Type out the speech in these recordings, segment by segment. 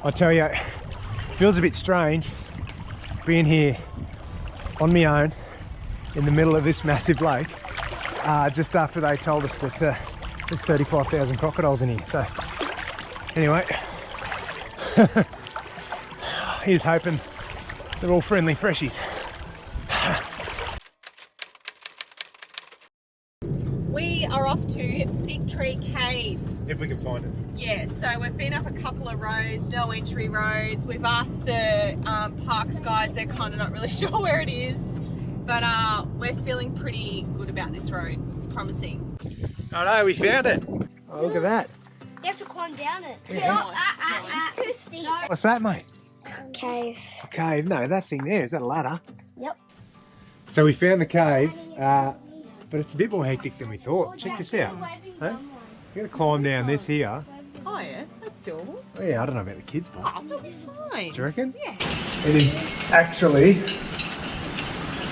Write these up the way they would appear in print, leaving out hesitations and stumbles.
I tell you, it feels a bit strange being here on my own in the middle of this massive lake, just after they told us that there's 35,000 crocodiles in here. So anyway, here's hoping they're all friendly freshies. We are off to Fig Tree Cave. If we can find it. Yeah, so we've been up a couple of roads, no entry roads. We've asked the parks guys, they're kind of not really sure where it is. But we're feeling pretty good about this road. It's promising. Oh no, we found it. Oh, look at that. You have to climb down it. Yeah. It's too steep. What's that, mate? Cave. A cave? No, that thing there, is that a ladder? Yep. So we found the cave, but it's a bit more hectic than we thought. Check this out. Hey? You're going to climb down this here. Oh yeah, that's doable. Oh yeah, I don't know about the kids, but Oh, that'll be fine. do you reckon? Yeah. It is actually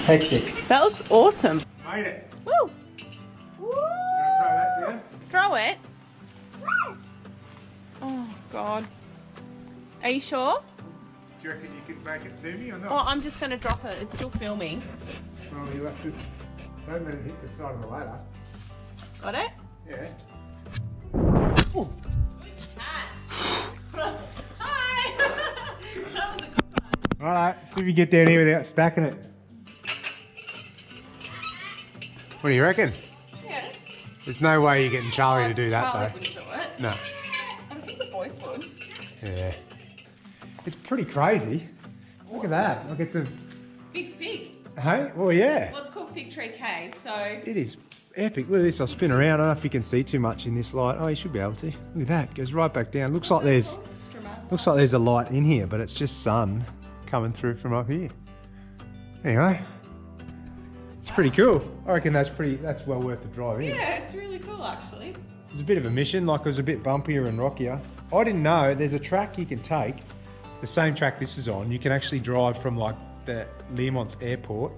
hectic. That looks awesome. Made it. Woo! You want to throw that down? Throw it. Oh God. Are you sure? Do you reckon you could make it to me or not? Oh, I'm just going to drop it. It's still filming. Well, you have to, don't let it hit the side of the ladder. Got it? Yeah. Good catch. Hi. That was a good one. Alright, see if you get down here without stacking it. What do you reckon? Yeah. There's no way you're getting Charlie to do that Charlie though. wouldn't do it. No. I don't think the boys would. Yeah. It's pretty crazy. Look at that. Look, it's a... Big fig. Hey? Well, yeah. Well, it's called Fig Tree Cave, so... It is epic. Look at this. I'll spin around. I don't know if you can see too much in this light. Oh, you should be able to. Look at that. It goes right back down. Looks like there's a light in here, but it's just sun coming through from up here. Anyway, it's pretty cool. I reckon that's well worth the drive in. Yeah, it's really cool actually. It was a bit of a mission. Like, it was a bit bumpier and rockier. I didn't know there's a track you can take, the same track this is on. You can actually drive from like the Learmonth Airport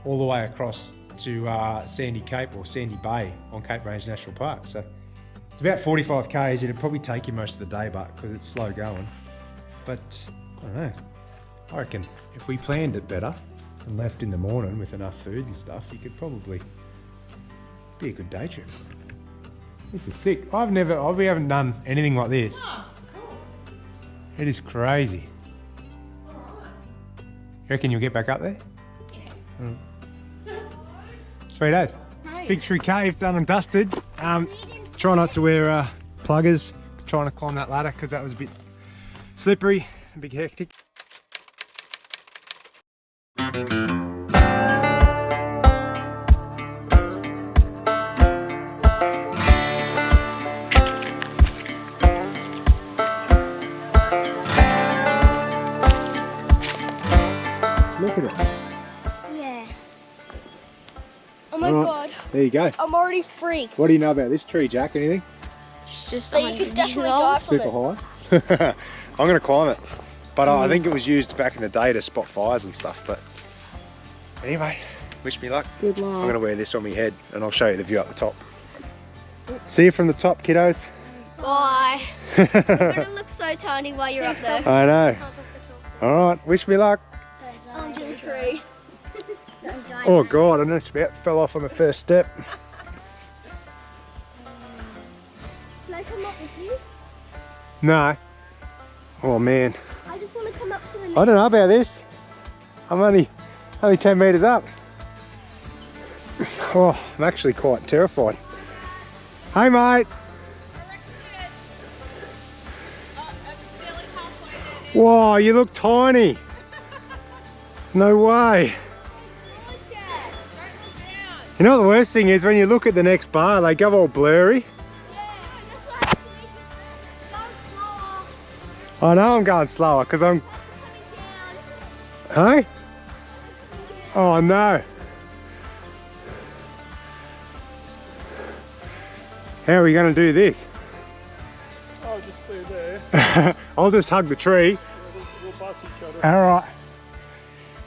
all the way across to Sandy Cape or Sandy Bay on Cape Range National Park. So it's about 45 k's. It'd probably take you most of the day, but because it's slow going. But I don't know. I reckon if we planned it better and left in the morning with enough food and stuff, you could probably be a good day trip. This is sick. we haven't done anything like this. Oh, cool. It is crazy. Alright. You reckon you'll get back up there? Yeah. Sweet as. Right. Fig Tree Cave done and dusted. Try not to wear pluggers. Trying to climb that ladder because that was a bit slippery, a bit hectic. Look at it. Yeah. Oh my Right, God. there you go. I'm already freaked. What do you know about this tree, Jack? Anything? It's just that you could definitely die from Super it. high. I'm going to climb it. But I think it was used back in the day to spot fires and stuff. But anyway, wish me luck. Good luck. I'm going to wear this on my head and I'll show you the view up the top. See you from the top, kiddos. Bye. You're gonna look so tiny while you're up there. I know. Alright, wish me luck. Under the tree. Oh God, I just about fell off on the first step. Can I come up with you? No. Oh man. I just want to come up to the next. I don't know about this. I'm only 10 metres up. Oh, I'm actually quite terrified. Hey mate. Whoa, you look tiny. No way. You know what the worst thing is, when you look at the next bar, they go all blurry. I know I'm going slower because I'm... Hey? Oh no. How are we going to do this? I'll just stay there. I'll just hug the tree. Yeah, we'll pass each other. Alright.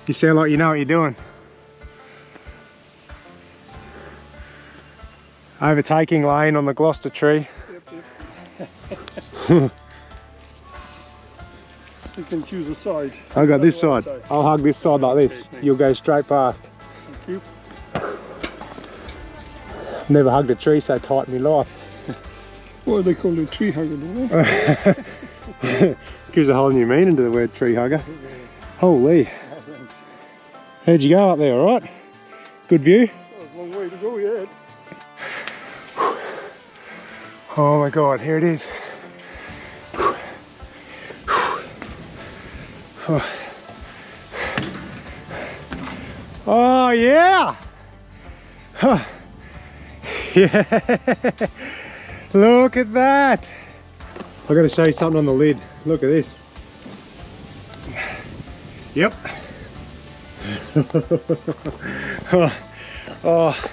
You sound like you know what you're doing. Overtaking lane on the Gloucester Tree. Yep, yep. You can choose a side. I got this One side. I'll hug this side like this. Okay, You'll go straight past. Thank you. Never hugged a tree so tight in my life. Well, they call it tree hugger, don't they? Gives a whole new meaning to the word tree hugger. Holy. How'd you go up there, alright? Good view? That's a long way to go yet. Oh my god, here it is. Oh yeah! Huh. Yeah! Look at that! I've got to show you something on the lid. Look at this. Yep. Oh,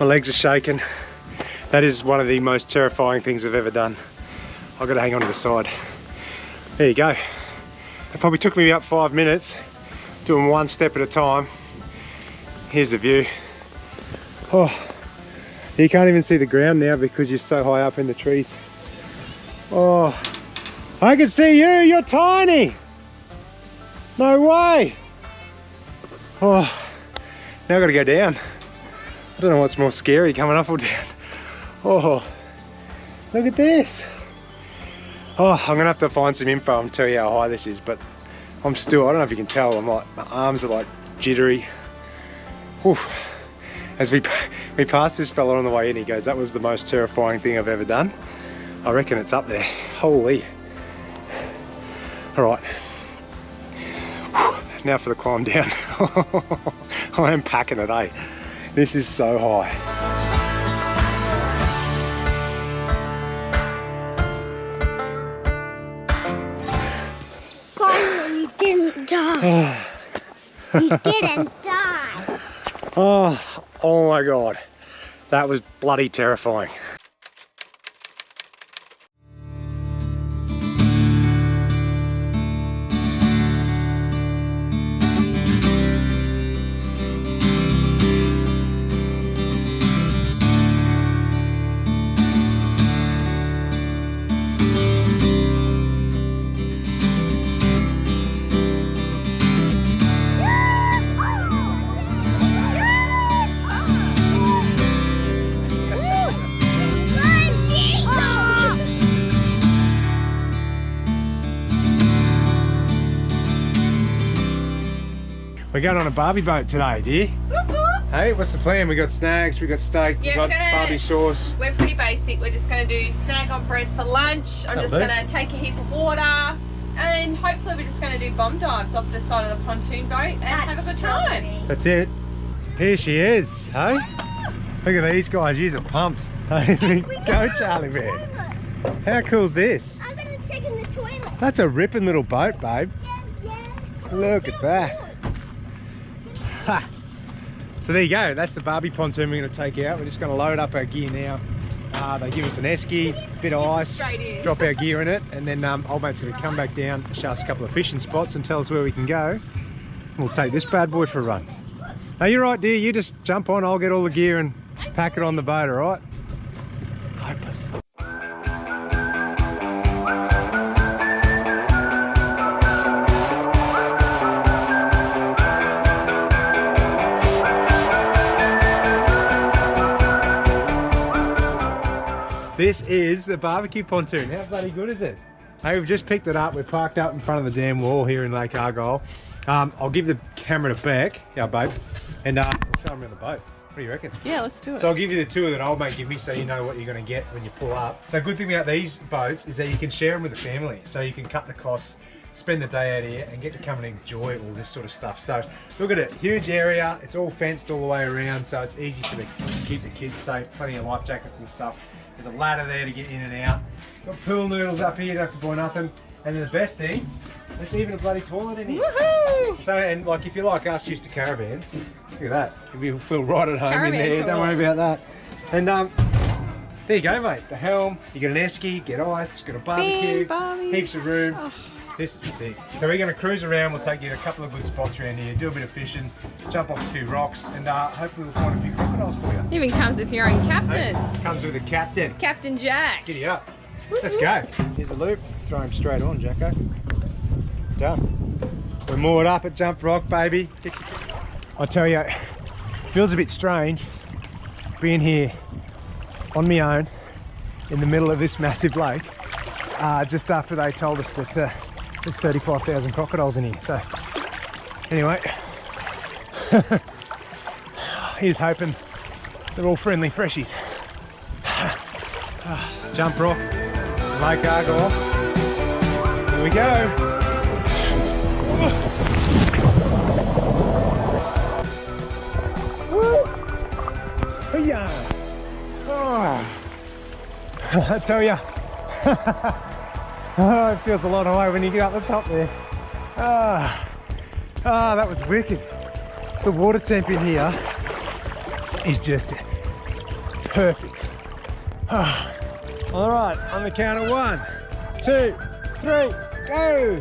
my legs are shaking. That is one of the most terrifying things I've ever done. I've got to hang on to the side. There you go. It probably took me about 5 minutes, doing one step at a time. Here's the view. Oh, you can't even see the ground now because you're so high up in the trees. Oh, I can see you, you're tiny. No way. Oh, now I've got to go down. I don't know what's more scary, coming up or down. Oh, look at this. Oh, I'm gonna have to find some info and tell you how high this is, but I'm still, I don't know if you can tell, I'm like, my arms are like jittery. Whew. As we passed this fella on the way in, he goes, that was the most terrifying thing I've ever done. I reckon it's up there. Holy. All right. Whew. Now for the climb down. I am packing it, eh? This is so high. Finally, you didn't die. You didn't die. Oh my god. That was bloody terrifying. We're going on a barbie boat today, dear. Hey, what's the plan? We got snags, we got steak, we got barbie sauce. We're pretty basic. We're just going to do snag on bread for lunch. I'm just going to take a heap of water, and hopefully we're just going to do bomb dives off the side of the pontoon boat and have a good time. That's it. Here she is, hey? Look at these guys, you're pumped. Go, Charlie Bear. How cool's this? I'm gonna check in the toilet. That's a ripping little boat, babe. Look at that. Ha. So there you go, that's the Barbie pontoon we're going to take out. We're just going to load up our gear now. They give us an esky, bit of ice, drop our gear in it, and then old mate's going to come back down, show us a couple of fishing spots and tell us where we can go. We'll take this bad boy for a run. No, you're right, dear, you just jump on, I'll get all the gear and pack it on the boat, all right? Hopeless. This is the barbecue pontoon. How bloody good is it? Hey, we've just picked it up. We're parked up in front of the damn wall here in Lake Argyle. I'll give the camera to Beck, our babe, and we'll show them around the boat. What do you reckon? Yeah, let's do it. So I'll give you the tour that old mate gave me so you know what you're going to get when you pull up. So a good thing about these boats is that you can share them with the family. So you can cut the costs, spend the day out here and get to come and enjoy all this sort of stuff. So look at it, huge area. It's all fenced all the way around, so it's easy to keep the kids safe. Plenty of life jackets and stuff. There's a ladder there to get in and out. Got pool noodles up here, you don't have to buy nothing. And then the best thing, there's even a bloody toilet in here. Woohoo! So, and like if you're like us used to caravans, look at that. You'll feel right at home Caravan in there, toilet. don't worry about that. And there you go, mate. The helm, you got an esky, get ice, got a barbecue, heaps of room. Oh. This is sick. So we're going to cruise around, we'll take you to a couple of good spots around here, do a bit of fishing, jump off a few rocks, and hopefully we'll find a few crocodiles for you. Even comes with your own captain. Hey, comes with a captain. Captain Jack. Giddy up. Let's go. Here's the loop. Throw him straight on, Jacko. Done. We're moored up at Jump Rock, baby. I tell you, it feels a bit strange being here on my own in the middle of this massive lake, just after they told us that there's 35,000 crocodiles in here. So anyway, here's hoping they're all friendly freshies. Jump Rock, Lake Argyle. Here we go. Yeah. Oh. I tell you, oh, it feels a lot away when you get up the top there. That was wicked. The water temp in here is just perfect. All right, on the count of 1, 2, 3, go!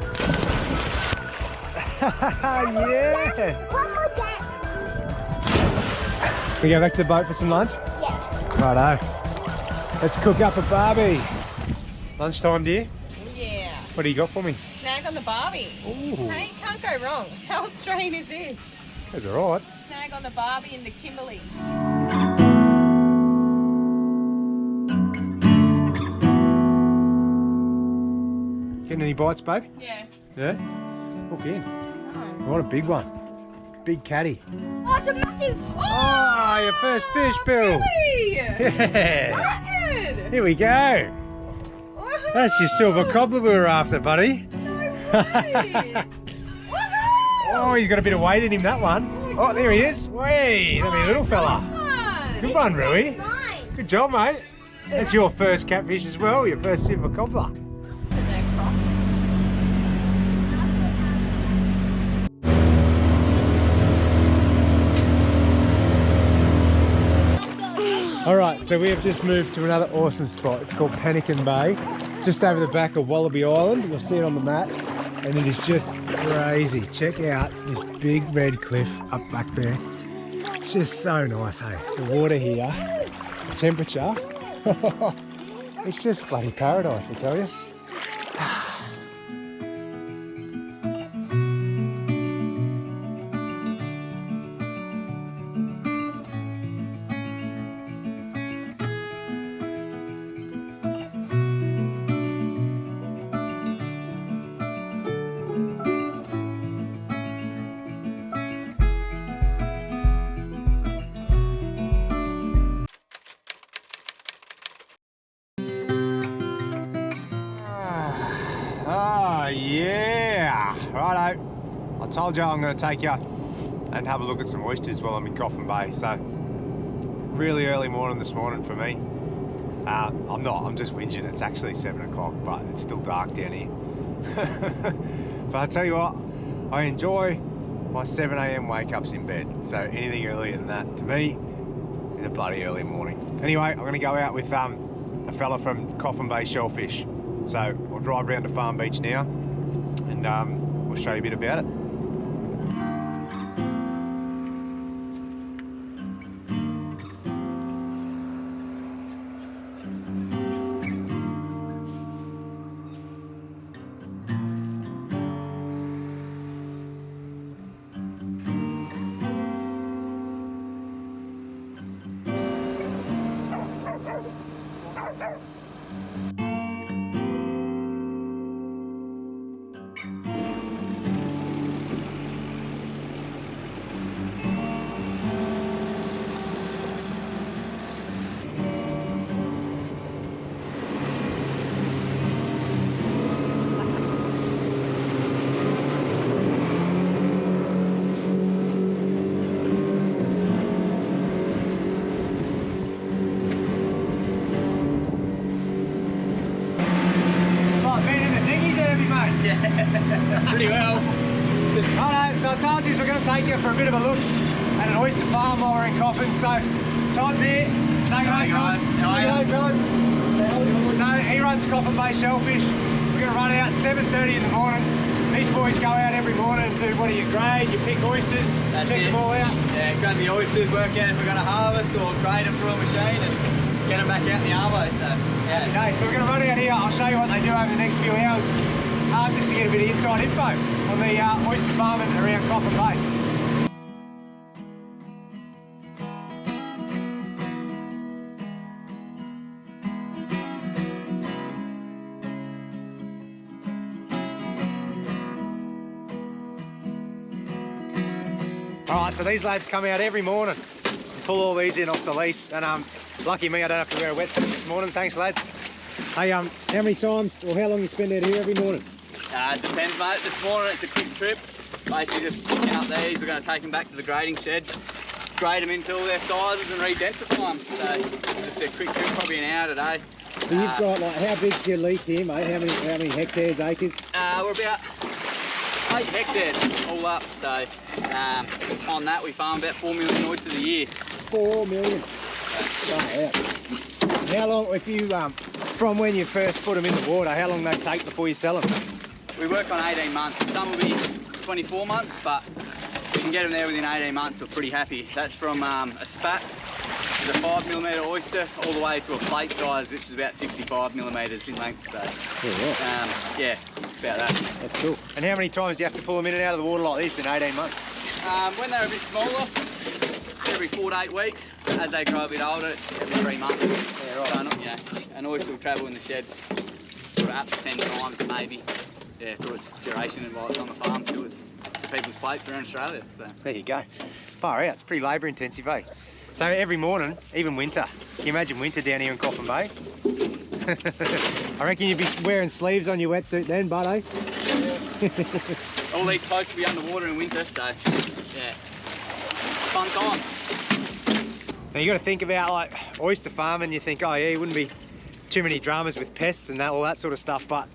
Yes! One more dance. We go back to the boat for some lunch? Yeah. Righto. Let's cook up a barbie. Lunchtime, dear? Yeah. What do you got for me? Snag on the barbie. Ooh. Hey, can't go wrong. How Australian is this? That's all right. Snag on the barbie in the Kimberley. Getting any bites, babe? Yeah. Yeah? Hook in. Oh. What a big one. Big caddy. Oh, it's a massive. Oh, your first fish, Bill. Really? Yeah. Good. Here we go. Woohoo. That's your silver cobbler we were after, buddy. No way. Woohoo. Oh, he's got a bit of weight in him, that one. Oh, there he is. Whee, that'll be a little fella. Nice Good one, Rui. Mine. Good job, mate. That's your first catfish as well, your first silver cobbler. All right, so we have just moved to another awesome spot. It's called Pemberton Bay, just over the back of Wallaby Island. You'll see it on the map, and it is just crazy. Check out this big red cliff up back there. It's just so nice, hey? The water here, the temperature, it's just bloody paradise, I tell you. Oh yeah, righto. I told you I'm going to take you and have a look at some oysters while I'm in Coffin Bay. So really early morning this morning for me. I'm just whinging. It's actually 7 o'clock, but it's still dark down here. But I tell you what, I enjoy my 7 a.m. wake ups in bed. So anything earlier than that to me is a bloody early morning. Anyway, I'm going to go out with a fella from Coffin Bay Shellfish. So we'll drive around to Farm Beach now, and we'll show you a bit about it. Pretty well. Alright, so I told you we're going to take you for a bit of a look at an oyster farm while we're in Coffin. So Todd's here. Say hi, Todd. Hello, fellas. So he runs Coffin Bay Shellfish. We're going to run out 7:30 in the morning. These boys go out every morning and do, what do you grade? You pick oysters, check them all out. Yeah, grab the oysters, work out if we're going to harvest or grade them through a machine and get them back out in the arvo. So, yeah. Okay, so we're going to run out here. I'll show you what they do over the next few hours. just to get a bit of inside info on the oyster farming around Coffin Bay. Alright, so these lads come out every morning and pull all these in off the lease, and lucky me I don't have to wear a wetsuit this morning. Thanks lads. Hey, how many times or how long you spend out here every morning? Depends, mate. This morning it's a quick trip. Basically just picking up these, we're going to take them back to the grading shed, grade them into all their sizes and re-densify them. So just a quick trip, probably an hour today. So you've got, like, how big's your lease here, mate? How many hectares, acres? We're about 8 hectares all up, so on that we farm about 4 million oysters a year. 4 million? Yeah. How long, if you, from when you first put them in the water, how long they take before you sell them? We work on 18 months. Some will be 24 months, but we can get them there within 18 months. We're pretty happy. That's from a spat, to the 5mm oyster, all the way to a plate size, which is about 65mm in length. So, yeah, about that. That's cool. And how many times do you have to pull them in and out of the water like this in 18 months? When they're a bit smaller, every 4 to 8 weeks. As they grow a bit older, it's every 3 months. Yeah, right. So not, an oyster will travel in the shed sort of up to 10 times maybe. Yeah, through its duration and while it's on the farm to people's plates around Australia. So. There you go. Far out, it's pretty labour intensive, eh? So every morning, even winter, can you imagine winter down here in Coffin Bay? I reckon you'd be wearing sleeves on your wetsuit then, bud, eh? Yeah. All these posts will be underwater in winter, so yeah, fun times. Now you got to think about like oyster farming. You think, oh yeah, you wouldn't be too many dramas with pests and that, all that sort of stuff. But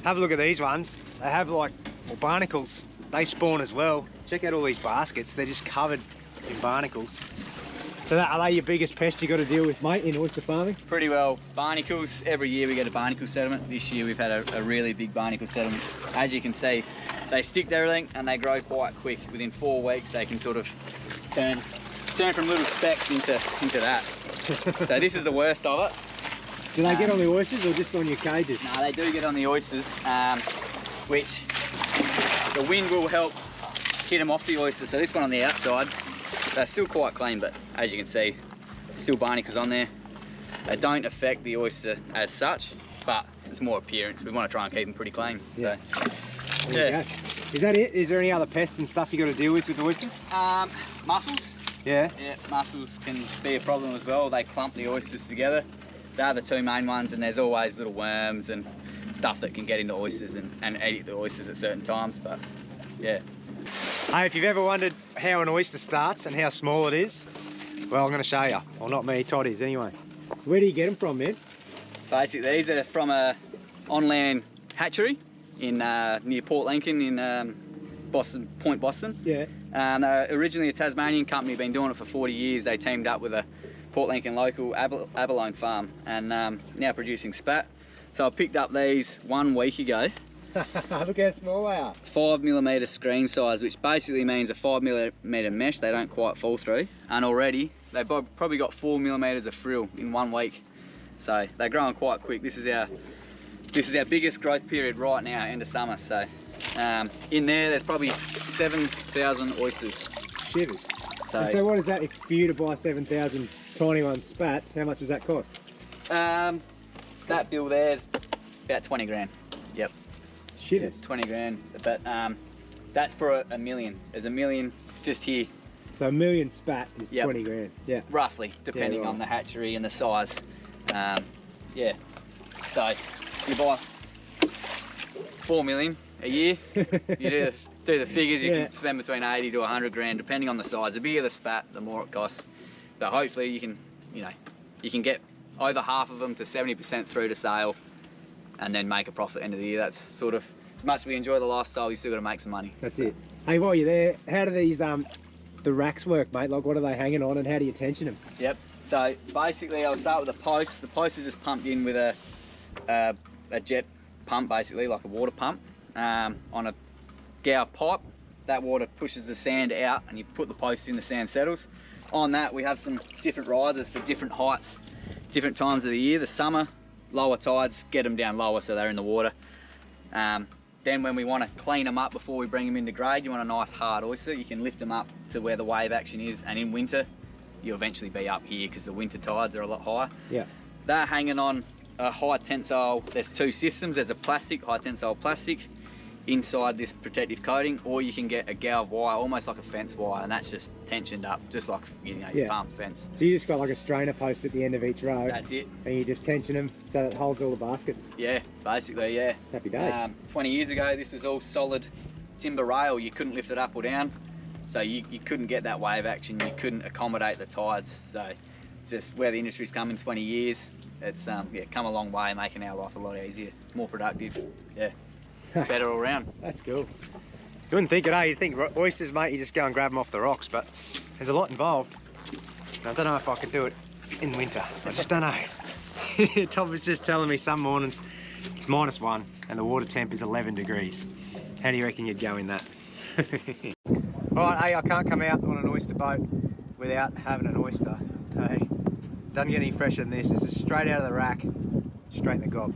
have a look at these ones. They have like barnacles. They spawn as well. Check out all these baskets. They're just covered in barnacles. So are they your biggest pest you got to deal with, mate, in oyster farming? Pretty well. Barnacles, every year we get a barnacle settlement. This year we've had a really big barnacle settlement. As you can see, they stick to everything and they grow quite quick. Within 4 weeks they can sort of turn from little specks into that. So this is the worst of it. Do they get on the oysters or just on your cages? No, they do get on the oysters, which the wind will help hit them off the oyster. So this one on the outside, they're still quite clean, but as you can see, still barnacles on there. They don't affect the oyster as such, but it's more appearance. We want to try and keep them pretty clean. Yeah. So, yeah. Is that it? Is there any other pests and stuff you got to deal with oysters? Mussels. Yeah. Yeah, mussels can be a problem as well. They clump the oysters together. They're the 2 main ones, and there's always little worms and stuff that can get into oysters and eat the oysters at certain times, but yeah. Hey, if you've ever wondered how an oyster starts and how small it is, well, I'm going to show you. Well, not me, Toddy's anyway. Where do you get them from, man? Basically, these are from a on-land hatchery in near Port Lincoln in Point Boston. Yeah. Originally a Tasmanian company, been doing it for 40 years. They teamed up with a Port Lincoln local abalone farm and now producing spat. So I picked up these 1 week ago. Look how small they are. 5mm screen size, which basically means a 5mm mesh they don't quite fall through. And already they've probably got 4mm of frill in 1 week. So they're growing quite quick. This is our biggest growth period right now, end of summer. So in there's probably 7,000 oysters. Shivers. So what is that, if for you to buy 7,000 tiny one spats, how much does that cost? That bill there's about 20 grand. Yep. Shivers. 20 grand, but that's for a million. There's a million just here. So a million spat is Yep. 20 grand. Yeah. Roughly, depending right. on the hatchery and the size. Yeah. So you buy 4 million a year. You do the figures. You Yeah. can spend between 80 to 100 grand, depending on the size. The bigger the spat, the more it costs. So hopefully you can get over half of them to 70% through to sale, and then make a profit at the end of the year. That's sort of, as much as we enjoy the lifestyle, we still got to make some money. That's it. Hey, while you're there, how do these the racks work, mate? Like, what are they hanging on, and how do you tension them? Yep. So basically, I'll start with the post. The post is just pumped in with a jet pump, basically like a water pump, on a gower pipe. That water pushes the sand out, and you put the post in, the sand settles. On that, we have some different risers for different heights, different times of the year. The summer, lower tides get them down lower, so they're in the water. Then when we want to clean them up before we bring them into grade, you want a nice hard oyster. You can lift them up to where the wave action is, and in winter, you'll eventually be up here because the winter tides are a lot higher. Yeah. They're hanging on a high tensile, there's two systems. There's a plastic, high tensile plastic, inside this protective coating, or you can get a galv wire, almost like a fence wire, and that's just tensioned up, just like, you know, your farm fence. So you just got like a strainer post at the end of each row. That's it. And you just tension them so that it holds all the baskets. Yeah, basically, yeah. Happy days. 20 years ago, this was all solid timber rail. You couldn't lift it up or down, so you couldn't get that wave action. You couldn't accommodate the tides. So just where the industry's come in 20 years, it's yeah, come a long way, making our life a lot easier, more productive. Yeah. Better all round. That's cool. You wouldn't think it, eh? You'd think oysters, mate, you just go and grab them off the rocks, but there's a lot involved. And I don't know if I could do it in winter. I just don't know. Tom was just telling me some mornings it's -1 and the water temp is 11 degrees. How do you reckon you'd go in that? Alright, hey, I can't come out on an oyster boat without having an oyster. Hey, doesn't get any fresher than this. This is straight out of the rack, straight in the gob.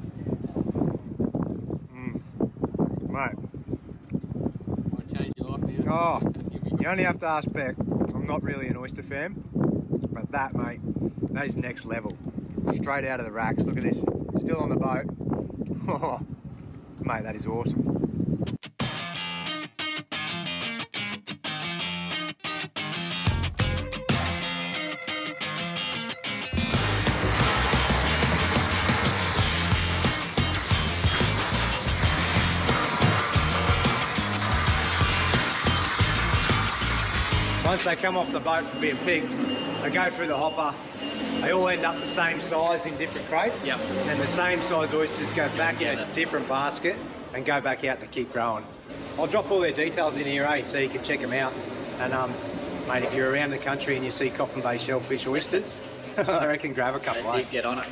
Mate. Oh, you only have to ask Beck. I'm not really an oyster fan, but that, mate, that is next level. Straight out of the racks. Look at this. Still on the boat. Oh, mate, that is awesome. Once they come off the boat from being picked, they go through the hopper. They all end up the same size in different crates. Yep. And then the same size oysters go back in a different basket and go back out to keep growing. I'll drop all their details in here, eh, so you can check them out. And mate, if you're around the country and you see Coffin Bay shellfish oysters, I reckon grab a couple. That's it, get on it.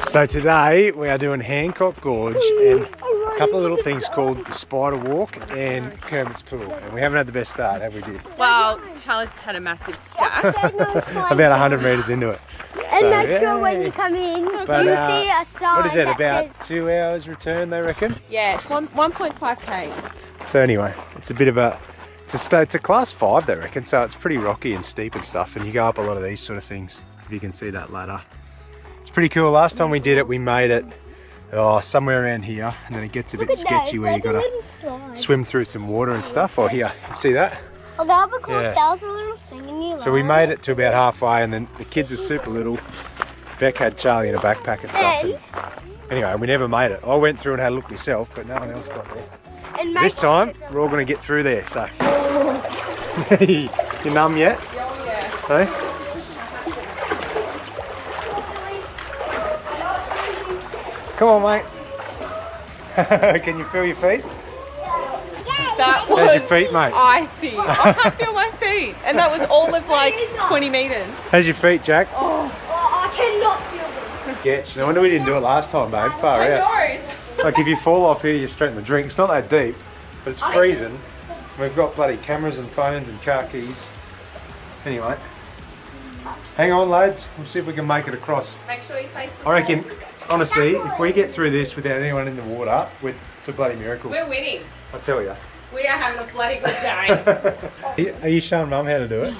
So today we are doing Hancock Gorge and a couple of little things called the Spider Walk and Kermits Pool. And we haven't had the best start, have we, dear? Well, Charlie's had a massive stack. About 100 metres into it. And make sure when you come in, But, you see a sign. what is it, that about says, 2 hours return, they reckon? Yeah, it's 1.5k. So anyway, it's a bit of a, it's a class 5, they reckon, so it's pretty rocky and steep and stuff, and you go up a lot of these sort of things, if you can see that ladder. It's pretty cool. Last time we did it, we made it somewhere around here, and then it gets a bit sketchy where you gotta swim through some water and stuff. Or here, you see that? Oh, that was cool. That was a little thing in your So we made it to about halfway, and then the kids were super little. Beck had Charlie in a backpack and stuff. And anyway, we never made it. I went through and had a look myself, but no one else got there. And This time, we're all gonna get through there, so. You numb yet? Oh, yeah. Hey? Come on, mate. Can you feel your feet? That How's your was feet, mate? icy. I can't feel my feet. And that was all of like 20 metres. How's your feet, Jack? Oh, I cannot feel them. Sketch. No wonder we didn't do it last time, babe. Far I out. know. Like if you fall off here, you're straight in the drink. It's not that deep, but it's freezing. We've got bloody cameras and phones and car keys. Anyway, hang on, lads. We'll see if we can make it across. Make sure you face the I reckon, honestly, if we get through this without anyone in the water, it's a bloody miracle. We're winning. I tell you. We are having a bloody good day. Are you showing Mum how to do it?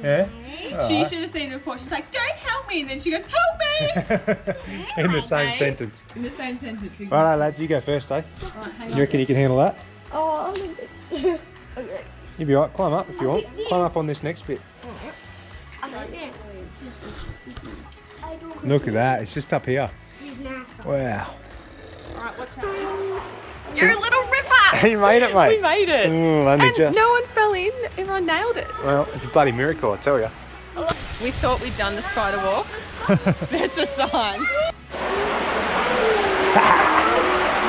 Yeah? She should have seen it before. She's like, don't help me. And then she goes, help me. In the same mate. sentence. In the same sentence. Righto, lads, you go first, eh? Right, hang You reckon you can handle that? Oh, okay. You'll be right. Climb up if you want. Climb up on this next bit. Look at that. It's just up here. Wow. Alright, watch out. You're a little ripper. You made it, mate. We made it. Ooh, only And just. no one fell in. Everyone nailed it. Well, it's a bloody miracle, I tell you. We thought we'd done the spider walk. That's a sign.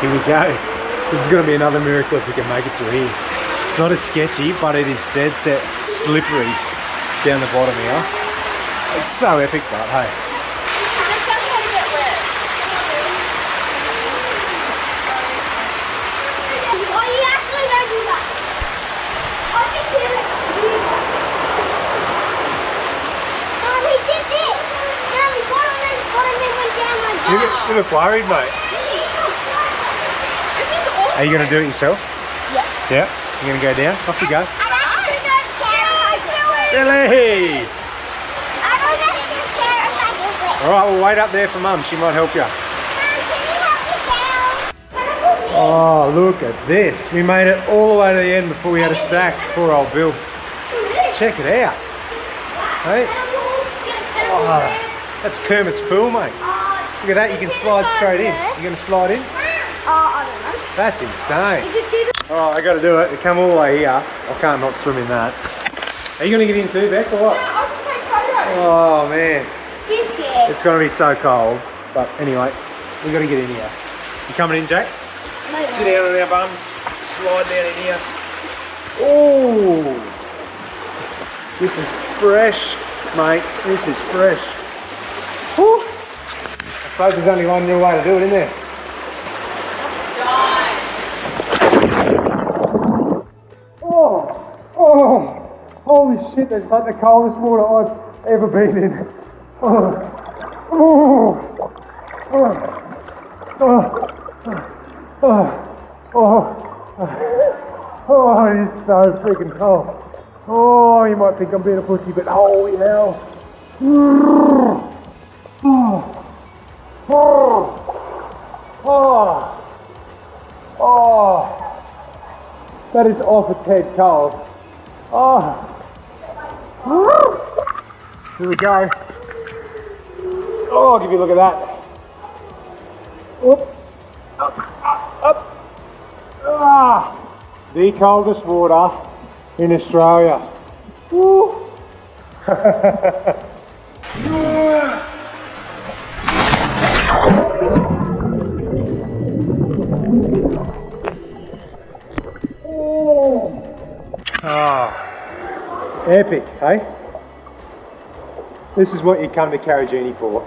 Here we go. This is going to be another miracle if we can make it through here. It's not as sketchy, but it is dead set slippery down the bottom here. It's so epic, but hey. This one's gonna get wet. Oh, you You look worried, mate. This is awesome. Are you going to do it yourself? Yeah. You're going to go down? Off you go. Billy! Alright, we'll wait up there for Mum. She might help you. Oh, look at this. We made it all the way to the end before we had a stack. Poor old Bill. Check it out. Hey? Oh, that's Kermits Pool, mate. Look at that. You can slide straight in. You going to slide in? I don't know. That's insane. Oh, I got to do it. You come all the way here. I can't not swim in that. Are you going to get in too, Beck, or what? I'll just take photos. Oh, man. She's scared. It's going to be so cold. But anyway, we got to get in here. You coming in, Jack? Sit down on our bums. Slide down in here. Oh, this is fresh, mate. This is fresh. Whew. I suppose there's only one new way to do it, isn't there? Oh, holy shit, that's like the coldest water I've ever been in. Oh, it's so freaking cold. Oh, you might think I'm being a pussy, but holy hell. That is off its head cold. Here we go. Oh, I'll give you a look at that. Whoop. Up. The coldest water in Australia. Woo. Epic, hey? This is what you come to Karijini for.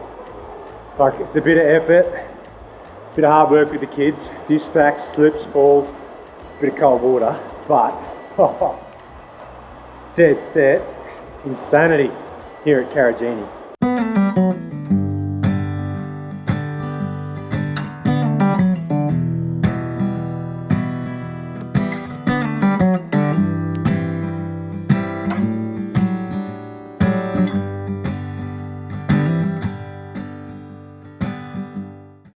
Like, it's a bit of effort, a bit of hard work with the kids, few stacks, slips, falls, a bit of cold water, but dead set insanity here at Karijini.